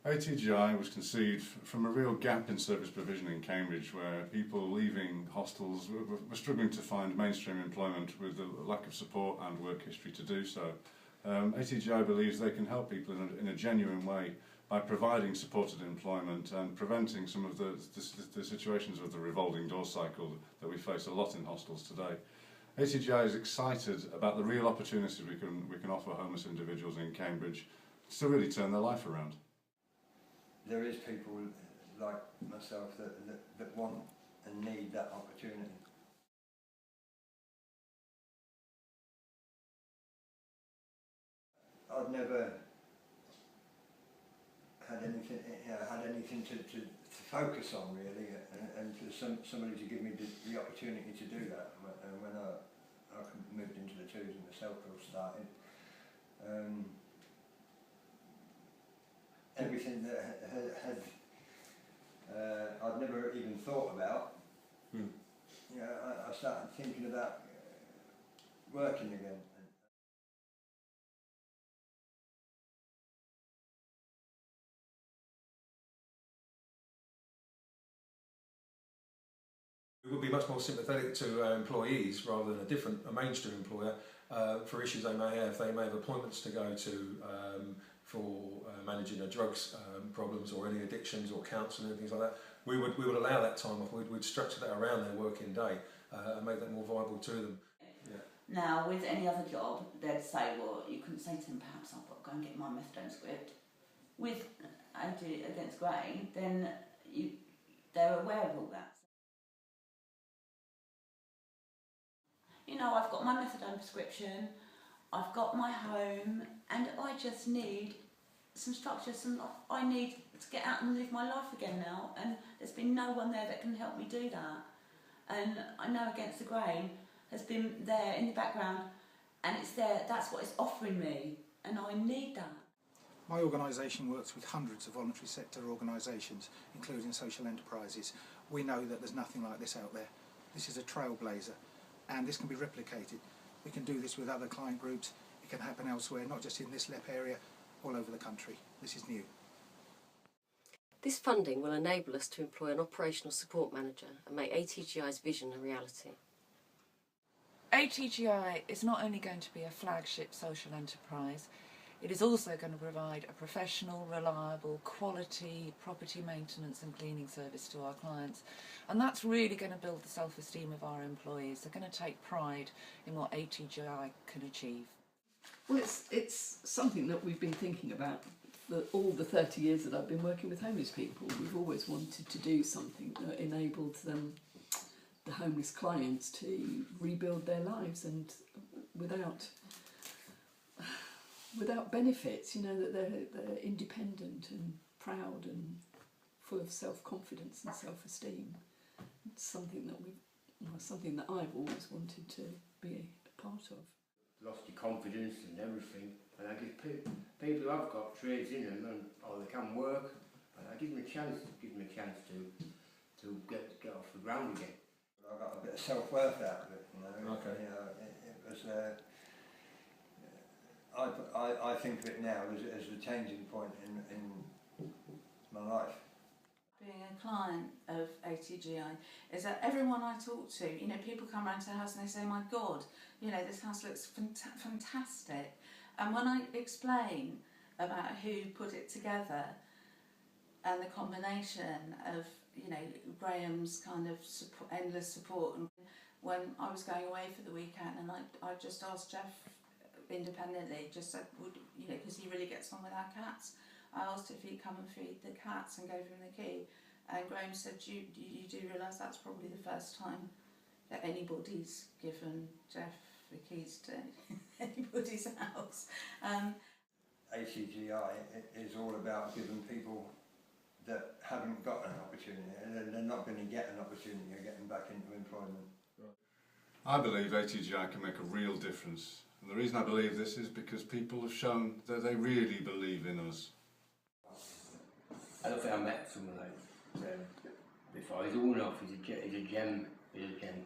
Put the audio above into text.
ATGI was conceived from a real gap in service provision in Cambridge, where people leaving hostels were struggling to find mainstream employment with a lack of support and work history to do so. ATGI believes they can help people in a genuine way by providing supported employment and preventing some of the situations of the revolving door cycle that we face a lot in hostels today. ATGI is excited about the real opportunities we can offer homeless individuals in Cambridge to really turn their life around. There is people like myself that want and need that opportunity. I've never had anything to focus on really, and for somebody to give me the opportunity to do that. And when I moved into the twos and the self-help started, everything that I'd never even thought about, I started thinking about working again. We would be much more sympathetic to our employees rather than a mainstream employer for issues they may have. They may have appointments to go to for managing their drugs problems or any addictions or counselling and things like that. We would allow that time off. We'd structure that around their working day and make that more viable to them. Yeah. Now, with any other job, they'd say, well, you couldn't say to them, perhaps I've got to go and get my methadone script. With Atgi against grain, then they're aware of all that. You know, I've got my methadone prescription, I've got my home, and I just need some structure, I need to get out and live my life again now, and there's been no one there that can help me do that. And I know Against the Grain has been there in the background, and it's there, that's what it's offering me, and I need that. My organisation works with hundreds of voluntary sector organisations, including social enterprises. We know that there's nothing like this out there. This is a trailblazer. And this can be replicated. We can do this with other client groups. It can happen elsewhere, not just in this LEP area, all over the country. This is new. This funding will enable us to employ an operational support manager and make ATGI's vision a reality. ATGI is not only going to be a flagship social enterprise, it is also going to provide a professional, reliable, quality property maintenance and cleaning service to our clients. And that's really going to build the self-esteem of our employees. They're going to take pride in what ATGI can achieve. Well, it's something that we've been thinking about for all the 30 years that I've been working with homeless people. We've always wanted to do something that enabled them, the homeless clients, to rebuild their lives and without benefits, you know, that they're independent and proud and full of self-confidence and self-esteem. It's something that I've always wanted to be a part of. Lost your confidence and everything, and I give people who have got trades in them, or they can work, and I give them a chance. To get off the ground again. I got a bit of self-worth out of it, you know. Okay. You know, it was. I think of it now as a changing point in my life. Being a client of ATGI is that everyone I talk to, you know, people come around to the house and they say, my God, you know, this house looks fantastic. And when I explain about who put it together and the combination of, you know, Graham's kind of endless support, and when I was going away for the weekend and I just asked Jeff independently, just said, you know, because he really gets on with our cats, I asked if he'd come and feed the cats and gave him the key, and Graham said, you do realise that's probably the first time that anybody's given Jeff the keys to anybody's house. ATGI is all about giving people that haven't got an opportunity, and they're not going to get an opportunity of getting back into employment. I believe ATGI can make a real difference. And the reason I believe this is because people have shown that they really believe in us. I don't think I met someone like before. He's a one-off. He's a gem. He's a gem.